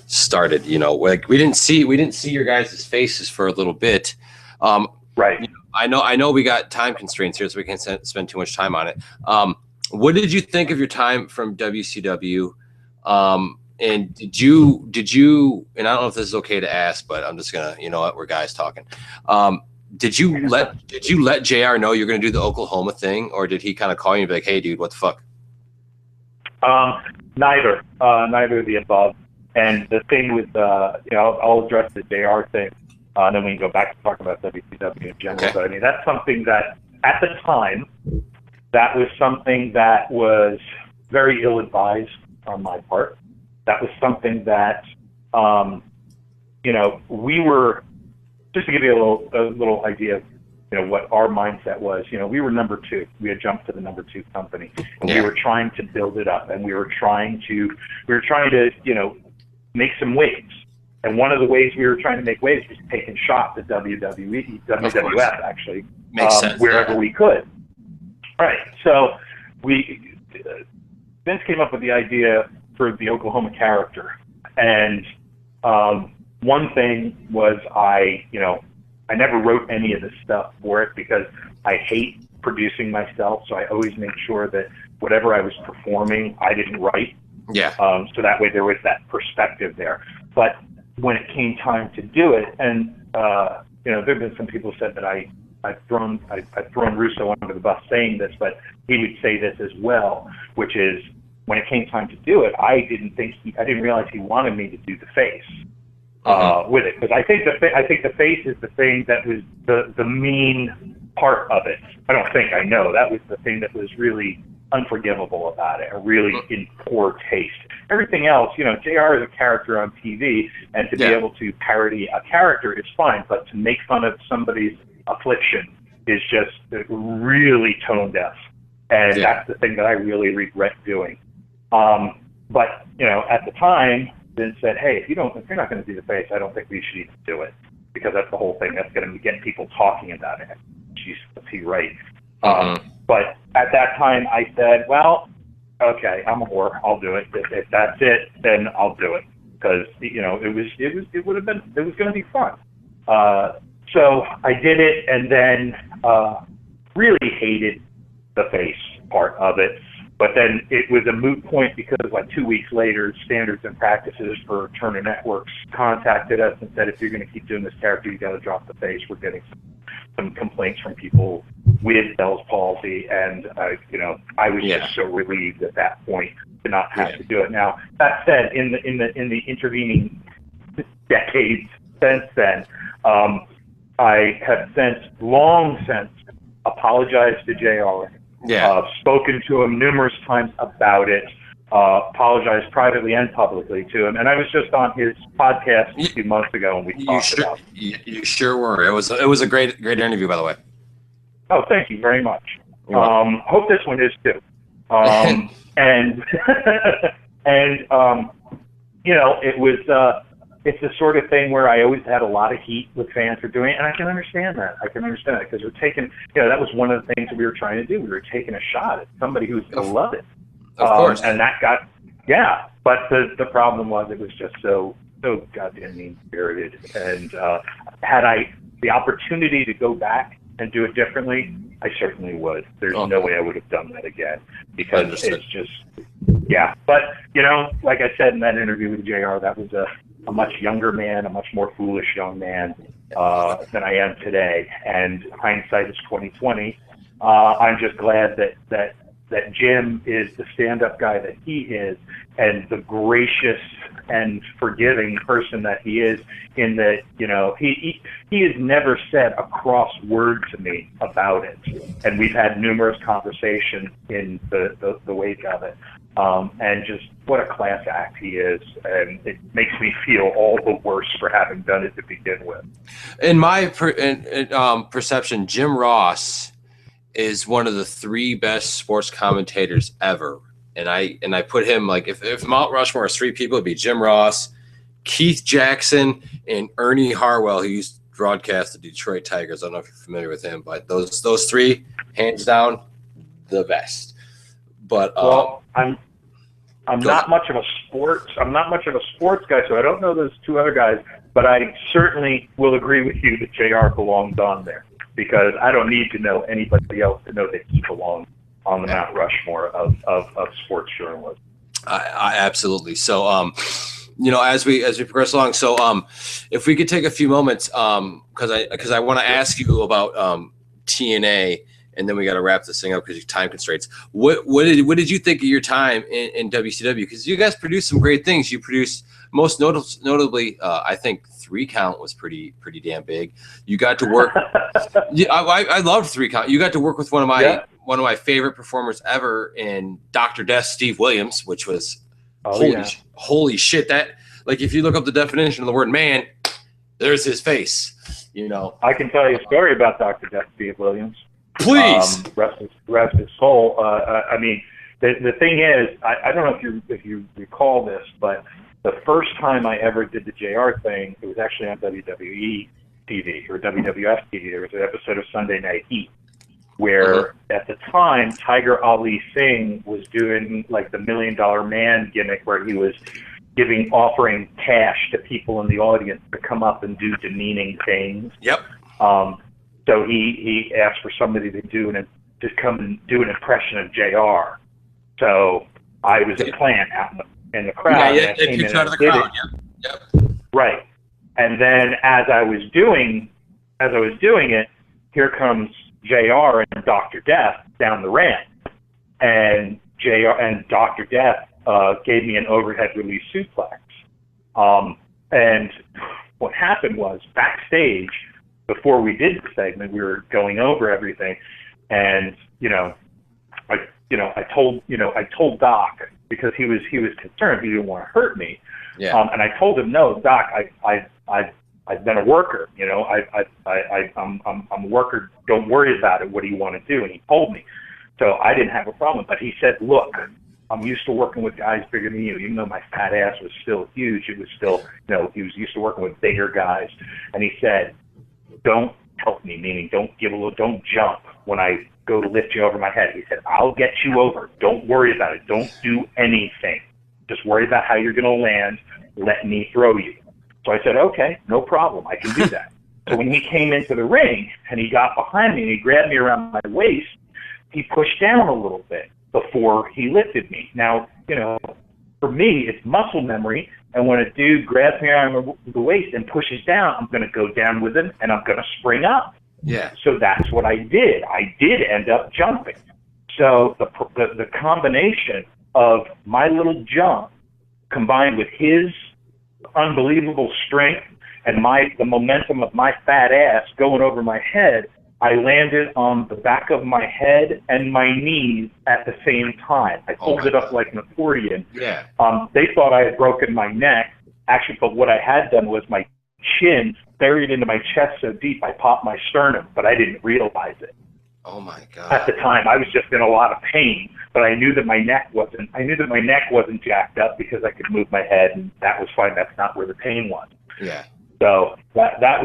Speaker 1: started. We didn't see your guys' faces for a little bit.
Speaker 2: Right.
Speaker 1: I know we got time constraints here, so we can't spend too much time on it. What did you think of your time from WCW? And did you? And I don't know if this is okay to ask, but I'm just gonna. You know what? We're guys talking. Did you let JR know you're gonna do the Oklahoma thing, or did he kind of call you and be like, "Hey, dude, what the fuck"?
Speaker 2: Neither of the above. And the thing with I'll address the JR thing. Then we can go back to talk about WCW in general. Okay. But I mean, that's something that at the time, that was something that was very ill-advised on my part. That was something that, we were, just to give you a little idea of, what our mindset was. We were number 2. We had jumped to the number 2 company. And we were trying to build it up, and we were trying to, make some waves. And one of the ways we were trying to make waves was taking shots at WWF, actually, wherever we could. Right. So Vince came up with the idea for the Oklahoma character. And one thing was I never wrote any of this stuff for it because I hate producing myself. So I always make sure that whatever I was performing, I didn't write.
Speaker 1: Yeah.
Speaker 2: So that way there was that perspective there. But when it came time to do it, and there have been some people who said that I've thrown Russo under the bus saying this, but he would say this as well, which is when it came time to do it, I didn't realize he wanted me to do the face with it, because I think the face is the thing that was the main part of it. I know that was the thing that was really unforgivable about it, or really in poor taste. Everything else, JR is a character on TV, and to be able to parody a character is fine, but to make fun of somebody's affliction is just really tone deaf. And
Speaker 1: Yeah.
Speaker 2: that's the thing that I really regret doing. But, you know, at the time, Vince said, hey, if you're not going to do the face, I don't think we should even do it, because that's the whole thing. That's going to get people talking about it. Jeez, was he right? But at that time, I said, well, okay, I'm a whore. I'll do it. If that's it, then I'll do it, because, you know, it was going to be fun. So I did it, and then really hated the face part of it. But then it was a moot point, because like 2 weeks later, Standards and Practices for Turner Networks contacted us and said, if you're going to keep doing this character, you got to drop the face. We're getting some complaints from people with Bell's palsy, and you know, I was just so relieved at that point to not have to do it. Now, that said, in the intervening decades since then, I have long since apologized to JR. Spoken to him numerous times about it, apologized privately and publicly to him, and I was just on his podcast a few months ago, and we talked about it.
Speaker 1: You sure were. It was a great interview, by the way.
Speaker 2: Oh, thank you very much. Hope this one is too. And you know, it was it's the sort of thing where I always had a lot of heat with fans for doing it, and I can understand that. Because we're taking, you know, that was one of the things that we were trying to do. We were taking a shot at somebody who's going to love it.
Speaker 1: Of course.
Speaker 2: And that got, but the problem was it was just so goddamn mean-spirited. And had I the opportunity to go back and do it differently, I certainly would. There's no way I would have done that again, because it's just, But, you know, like I said in that interview with JR, that was a much younger man, a much more foolish young man than I am today. And hindsight is 20/20. I'm just glad that Jim is the stand-up guy that he is, and the gracious and forgiving person that he is, in that, you know, he has never said a cross word to me about it. And we've had numerous conversations in the wake of it. And just what a class act he is, and it makes me feel all the worse for having done it to begin with.
Speaker 1: In my perception, Jim Ross is one of the 3 best sports commentators ever, and I put him, like, if Mount Rushmore is 3 people, it'd be Jim Ross, Keith Jackson, and Ernie Harwell, who used to broadcast the Detroit Tigers. I don't know if you're familiar with him, but those 3, hands down, the best. But
Speaker 2: well, I'm not much of a sports guy, so I don't know those 2 other guys, but I certainly will agree with you that JR belongs on there, because I don't need to know anybody else to know that he belongs on the Mount Rushmore of sports journalism.
Speaker 1: I absolutely. So, you know, as we progress along, so if we could take a few moments, because I want to ask you about TNA, and then we got to wrap this thing up because of time constraints. What did you think of your time in WCW? Because you guys produced some great things. You produced, most notably, I think 3 Count was pretty damn big. You got to work. I loved 3 Count. You got to work with one of my favorite performers ever in Dr. Death, Steve Williams, which was holy shit. That, like, if you look up the definition of the word man, there's his face. You know. I
Speaker 2: can tell you a story about Dr. Death, Steve Williams.
Speaker 1: Please.
Speaker 2: Rest his soul. I mean, the thing is, I don't know if you recall this, but the first time I ever did the JR thing, it was actually on WWE TV or WWF TV. There was an episode of Sunday Night Heat where at the time Tiger Ali Singh was doing like the $1 Million Man gimmick, where he was offering cash to people in the audience to come up and do demeaning things.
Speaker 1: Yep.
Speaker 2: So he asked for somebody to come and do an impression of JR. So I was a plant out in the crowd.
Speaker 1: Yeah, they picked you out of the crowd. Yep.
Speaker 2: Right. And then as I was doing it, here comes JR and Dr. Death down the ramp. And Dr. Death gave me an overhead release suplex. And what happened was, backstage, before we did the segment, we were going over everything, and I told Doc, because he was concerned, he didn't want to hurt me.
Speaker 1: Yeah.
Speaker 2: And I told him, no, Doc, I've been a worker. You know, I'm a worker. Don't worry about it. What do you want to do? And he told me. So I didn't have a problem. But he said, look, I'm used to working with guys bigger than you. Even though my fat ass was still huge, it was still, you know, he was used to working with bigger guys. And he said, don't help me, meaning don't jump when I go to lift you over my head. He said, I'll get you over. Don't worry about it. Don't do anything. Just worry about how you're going to land. Let me throw you. So I said, okay, no problem. I can do that. So when he came into the ring and he got behind me and he grabbed me around my waist, he pushed down a little bit before he lifted me. Now, you know, for me, it's muscle memory. And when a dude grabs me around the waist and pushes down, I'm going to go down with him and I'm going to spring up.
Speaker 1: Yeah.
Speaker 2: So that's what I did. I did end up jumping. So the combination of my little jump combined with his unbelievable strength and the momentum of my fat ass going over my head, I landed on the back of my head and my knees at the same time. I pulled it up like an accordion.
Speaker 1: Yeah.
Speaker 2: They thought I had broken my neck. Actually, but what I had done was my chin buried into my chest so deep I popped my sternum, but I didn't realize it.
Speaker 1: Oh my God.
Speaker 2: At the time, I was just in a lot of pain, but I knew that my neck wasn't. I knew that my neck wasn't jacked up because I could move my head, and that was fine. That's not where the pain was.
Speaker 1: Yeah.
Speaker 2: So that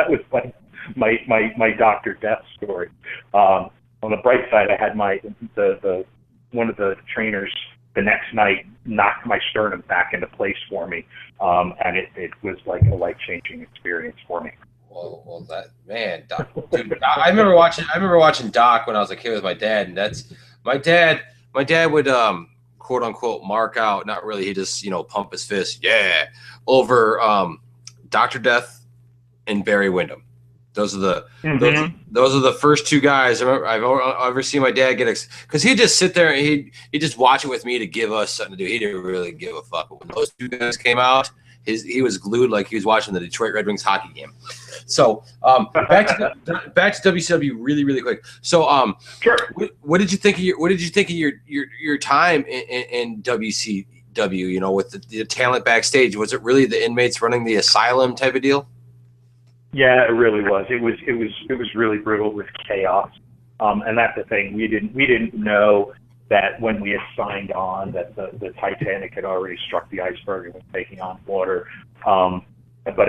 Speaker 2: was my Dr. Death story. On the bright side, I had one of the trainers the next night knocked my sternum back into place for me, and it was like a life-changing experience for me.
Speaker 1: Well, that man, Doc, dude, I remember watching Doc when I was a kid with my dad, and that's my dad. My dad would quote unquote mark out, not really. He just pump his fist, over Dr. Death and Barry Windham. Those are the those are the first two guys I've ever seen my dad get because he'd just sit there and he'd just watch it with me to give us something to do. He didn't really give a fuck. But when those two guys came out, he was glued like he was watching the Detroit Red Wings hockey game. So back to WCW really, really quick. So
Speaker 2: sure.
Speaker 1: What did you think of your time in WCW? With the talent backstage, was it really the inmates running the asylum type of deal?
Speaker 2: Yeah, it really was. It was really brutal with chaos, and that's the thing. We didn't know that when we had signed on that the Titanic had already struck the iceberg and was taking on water. But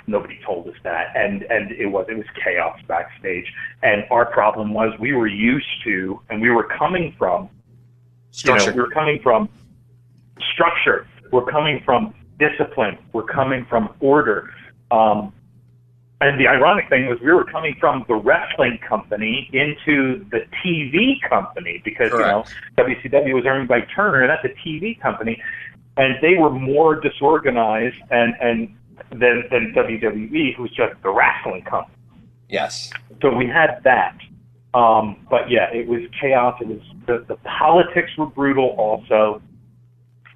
Speaker 2: nobody told us that, and it was chaos backstage. And our problem was we were used to, and we were coming from structure. We were coming from structure. We're coming from discipline. We're coming from order. And the ironic thing was we were coming from the wrestling company into the TV company because, WCW was owned by Turner, and that's a TV company. And they were more disorganized than WWE, who's just the wrestling company.
Speaker 1: Yes.
Speaker 2: So we had that. But yeah, it was chaos. It was the politics were brutal also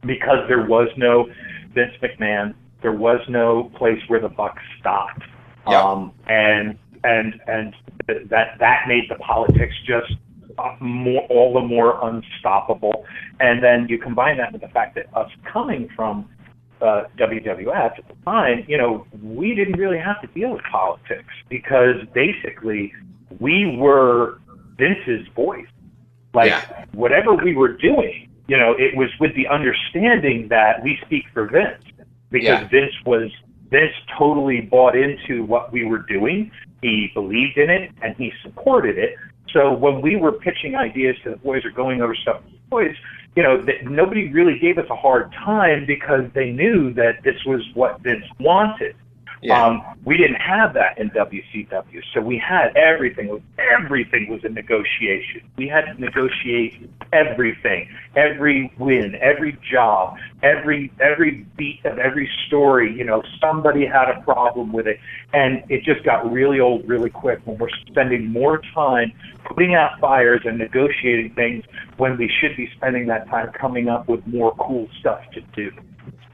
Speaker 2: because there was no Vince McMahon. There was no place where the buck stopped.
Speaker 1: Yeah.
Speaker 2: And that made the politics just all the more unstoppable. And then you combine that with the fact that us coming from WWF at the time, we didn't really have to deal with politics because basically we were Vince's voice. Whatever we were doing, it was with the understanding that we speak for Vince because Vince totally bought into what we were doing. He believed in it, and he supported it. So when we were pitching ideas to the boys or going over stuff with the boys, that nobody really gave us a hard time because they knew that this was what Vince wanted. Yeah. We didn't have that in WCW, so we had everything was a negotiation. We had to negotiate everything, every win, every job, every beat of every story. Somebody had a problem with it, and it just got really old really quick when we're spending more time putting out fires and negotiating things when we should be spending that time coming up with more cool stuff to do.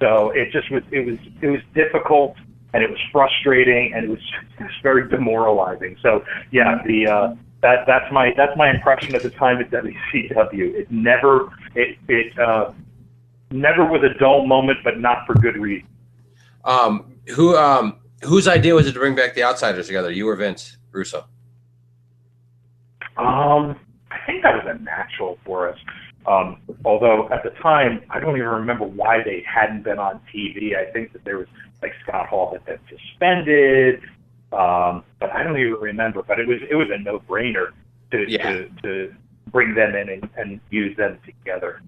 Speaker 2: So it was difficult. And it was frustrating, and it was very demoralizing. So, yeah, that's my impression at the time at WCW. It never was a dull moment, but not for good reason.
Speaker 1: Whose idea was it to bring back the Outsiders together? You or Vince Russo?
Speaker 2: I think that was a natural for us. Although at the time, I don't even remember why they hadn't been on TV. I think that there was like Scott Hall had been suspended, but I don't even remember. But it was a no-brainer to bring them in and use them together.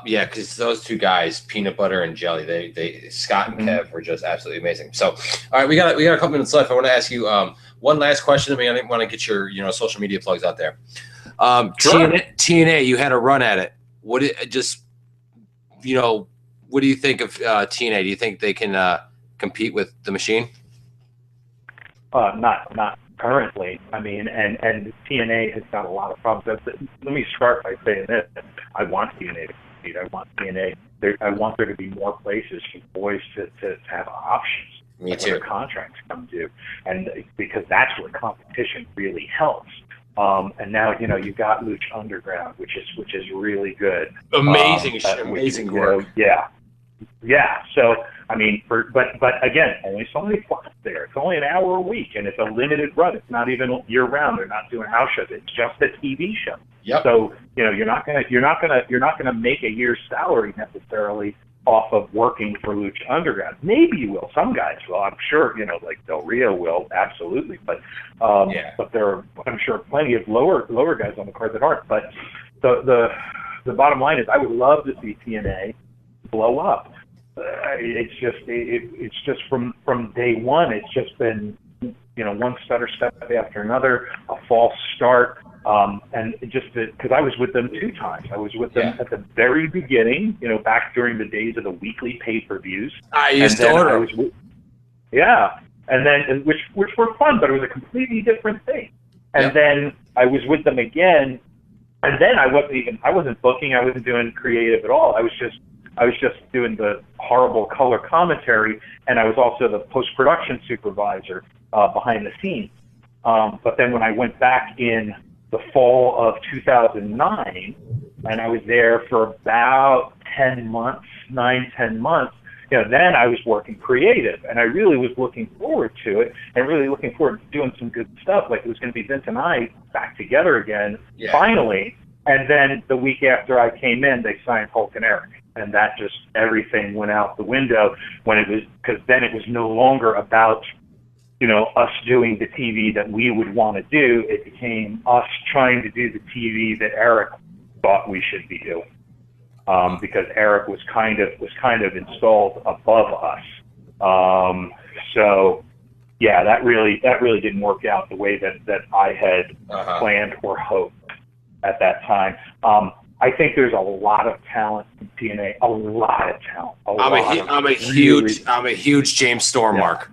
Speaker 1: Yeah, because those two guys, peanut butter and jelly, they Scott and Kev were just absolutely amazing. So, all right, we got a couple minutes left. I want to ask you one last question. I want to get your social media plugs out there.
Speaker 2: Sure.
Speaker 1: TNA, you had a run at it. What do you think of TNA? Do you think they can compete with the Machine?
Speaker 2: Not currently. I mean, and TNA has got a lot of problems. Let me start by saying this: I want TNA to compete. I want TNA. I want there to be more places for boys to have options.
Speaker 1: Me too.
Speaker 2: When their contracts come due, and because that's where competition really helps. And now you've got Lucha Underground, which is really good.
Speaker 1: Amazing work.
Speaker 2: Yeah. So I mean, but again, only so many spots there. It's only an hour a week, and it's a limited run. It's not even year round. They're not doing house shows. It's just a TV show.
Speaker 1: Yep.
Speaker 2: So you're not gonna make a year's salary necessarily off of working for Lucha Underground. Maybe you will. Some guys will. I'm sure, like Del Rio will, absolutely. But but there are, I'm sure, plenty of lower guys on the card that aren't. But the bottom line is, I would love to see TNA blow up. It's just from day one. It's just been one stutter step after another, a false start. And just because I was with them 2 times. I was with them at the very beginning, back during the days of the weekly pay-per-views.
Speaker 1: I used to order.
Speaker 2: And then which were fun, but it was a completely different thing. And then I was with them again, and then I wasn't booking, I wasn't doing creative at all. I was just doing the horrible color commentary, and I was also the post-production supervisor behind the scenes. But then when I went back in the fall of 2009, and I was there for about 10 months, 10 months, then I was working creative, and I really was looking forward to it, and really looking forward to doing some good stuff. Like it was going to be Vince and I back together again, finally. And then the week after I came in, they signed Hulk and Eric, and that just, everything went out the window because then it was no longer about us doing the TV that we would want to do. It became us trying to do the TV that Eric thought we should be doing, because Eric was kind of installed above us. So yeah, that really didn't work out the way that I had planned or hoped at that time. I think there's a lot of talent in TNA, a lot of talent.
Speaker 1: I'm a huge James Storm mark.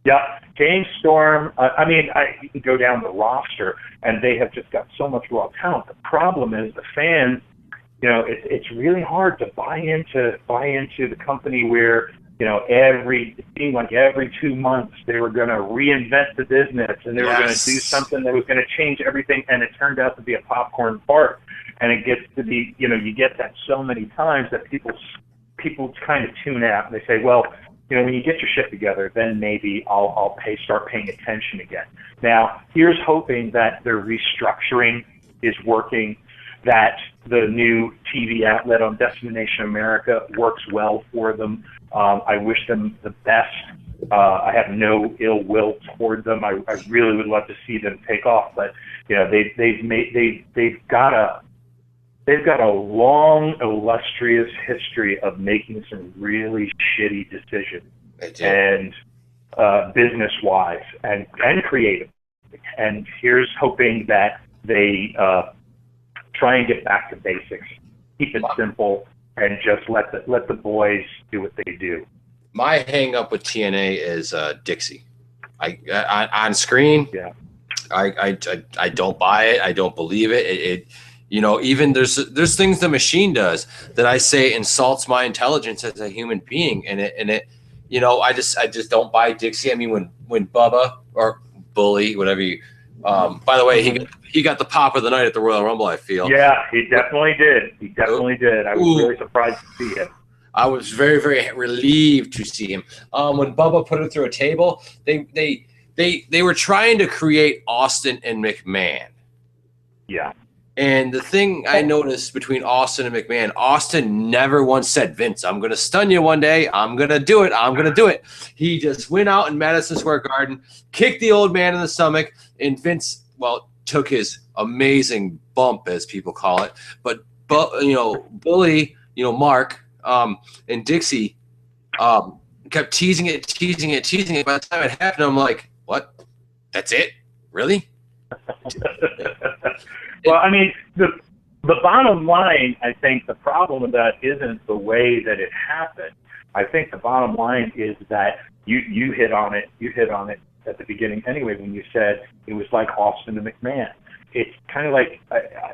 Speaker 2: Yeah, James Storm. You can go down the roster, and they have just got so much raw talent. The problem is the fans. It's really hard to buy into the company where it seemed like every 2 months they were going to reinvent the business, and they were going to do something that was going to change everything, and it turned out to be a popcorn fart. And it gets to be, you get that so many times that people kind of tune out, and they say, well, when you get your shit together, then maybe I'll start paying attention again. Now, here's hoping that their restructuring is working, that the new TV outlet on Destination America works well for them. I wish them the best. I have no ill will toward them. I really would love to see them take off, but they've got a long, illustrious history of making some really shitty decisions, and business-wise and creative. And here's hoping that they try and get back to basics, keep it simple, and just let the boys do what they do.
Speaker 1: My hang up with TNA is Dixie. On screen, I don't buy it. I don't believe it. Even there's things the Machine does that I say insults my intelligence as a human being, and it I just don't buy Dixie. I mean, when Bubba or Bully, whatever you, by the way, he got the pop of the night at the Royal Rumble, I feel.
Speaker 2: Yeah, he definitely did. I was really surprised to see it.
Speaker 1: I was very, very relieved to see him. When Bubba put him through a table, they were trying to create Austin and McMahon.
Speaker 2: Yeah.
Speaker 1: And the thing I noticed between Austin and McMahon, Austin never once said, Vince, I'm going to stun you one day. I'm going to do it. I'm going to do it. He just went out in Madison Square Garden, kicked the old man in the stomach, and Vince, well, took his amazing bump, as people call it. But Bully, Mark, and Dixie kept teasing it. By the time it happened, I'm like, what? That's it? Really?
Speaker 2: Well, I mean, the bottom line, I think the problem with that isn't the way that it happened. I think the bottom line is that you hit on it. You hit on it at the beginning anyway when you said it was like Austin and McMahon. It's kind of like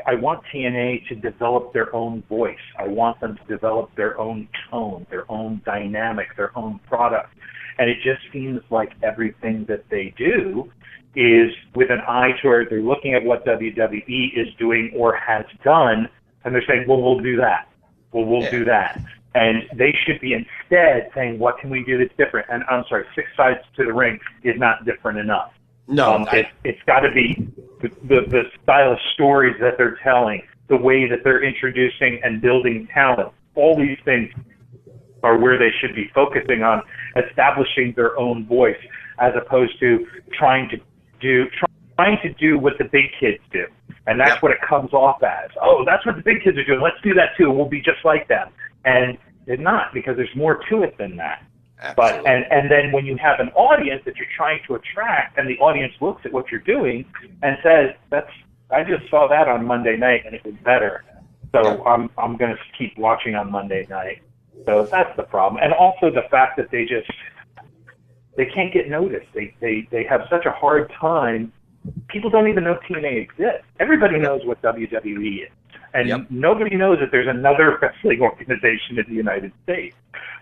Speaker 2: I want TNA to develop their own voice. I want them to develop their own tone, their own dynamic, their own product. And it just seems like everything that they do is with an eye toward they're looking at what WWE is doing or has done, and they're saying, well, we'll do that. Well, we'll do that. And they should be instead saying, what can we do that's different? And I'm sorry, 6 sides to the ring is not different enough.
Speaker 1: No.
Speaker 2: It's got to be the style of stories that they're telling, the way that they're introducing and building talent. All these things are where they should be focusing on establishing their own voice, as opposed to trying to do what the big kids do. And that's what it comes off as. Oh, that's what the big kids are doing. Let's do that too. We'll be just like them. And it's not, because there's more to it than that.
Speaker 1: Absolutely.
Speaker 2: But and then when you have an audience that you're trying to attract, and the audience looks at what you're doing and says, I just saw that on Monday night and it was better. So I'm going to keep watching on Monday night. So that's the problem. And also the fact that they can't get noticed. They have such a hard time. People don't even know TNA exists. Everybody knows what WWE is. And nobody knows that there's another wrestling organization in the United States,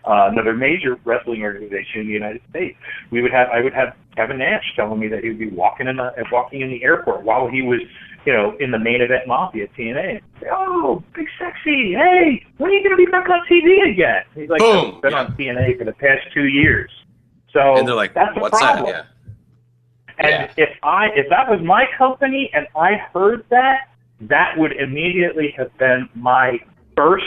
Speaker 2: another major wrestling organization in the United States. I would have Kevin Nash telling me that he would be walking in the airport while he was, in the main event Mafia TNA. Say, oh, Big Sexy, hey, when are you going to be back on TV again? He's like,
Speaker 1: boom,
Speaker 2: I've been on TNA for the past 2 years. So
Speaker 1: and they're like,
Speaker 2: that's the
Speaker 1: what's
Speaker 2: problem.
Speaker 1: that? Yeah.
Speaker 2: And if that was my company and I heard that, that would immediately have been my first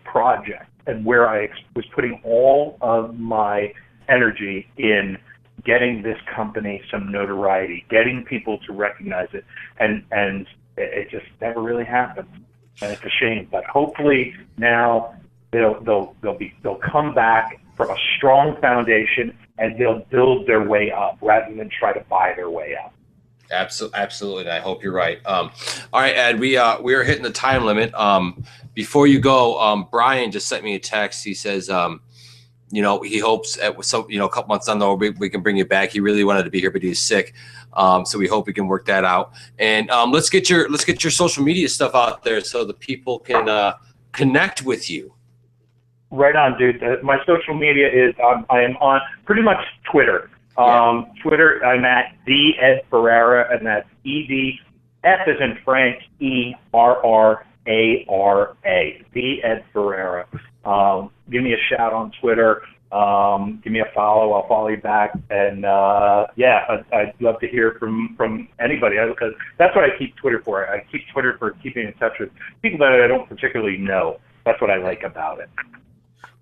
Speaker 2: project, and where I was putting all of my energy in getting this company some notoriety, getting people to recognize it, and it just never really happened, and it's a shame. But hopefully now they'll come back from a strong foundation, and they'll build their way up rather than try to buy their way up.
Speaker 1: Absolutely. I hope you're right. All right, Ed, we are hitting the time limit. Before you go, Bryon just sent me a text. He says, he hopes a couple months down the road we can bring you back. He really wanted to be here, but he's sick. So we hope we can work that out. And let's get your social media stuff out there so the people can connect with you.
Speaker 2: Right on, dude. My social media is I am on pretty much Twitter. Twitter, I'm at the Ed Ferrara, and that's ED, F as in Frank, ERRARA, the Ed Ferrara. Give me a shout on Twitter. Give me a follow. I'll follow you back. And I'd love to hear from anybody, because that's what I keep Twitter for. I keep Twitter for keeping in touch with people that I don't particularly know. That's what I like about it.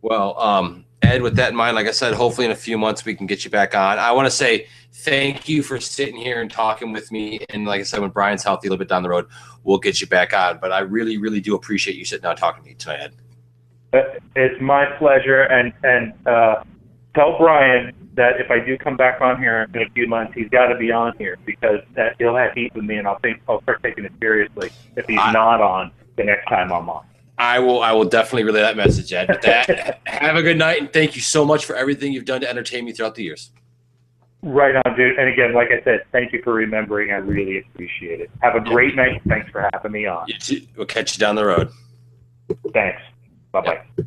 Speaker 1: Well, Ed, with that in mind, like I said, hopefully in a few months we can get you back on. I want to say thank you for sitting here and talking with me. And like I said, when Bryon's healthy a little bit down the road, we'll get you back on. But I really, really do appreciate you sitting down and talking to me tonight, Ed.
Speaker 2: It's my pleasure. And tell Bryon that if I do come back on here in a few months, he's got to be on here, because he'll have heat with me, and I'll start taking it seriously if he's not on the next time I'm on.
Speaker 1: I will definitely relay that message, Ed. With that, have a good night, and thank you so much for everything you've done to entertain me throughout the years.
Speaker 2: Right on, dude. And again, like I said, thank you for remembering. I really appreciate it. Have a great night. Thanks for having me on.
Speaker 1: You too. We'll catch you down the road.
Speaker 2: Thanks. Bye-bye.
Speaker 1: Yep.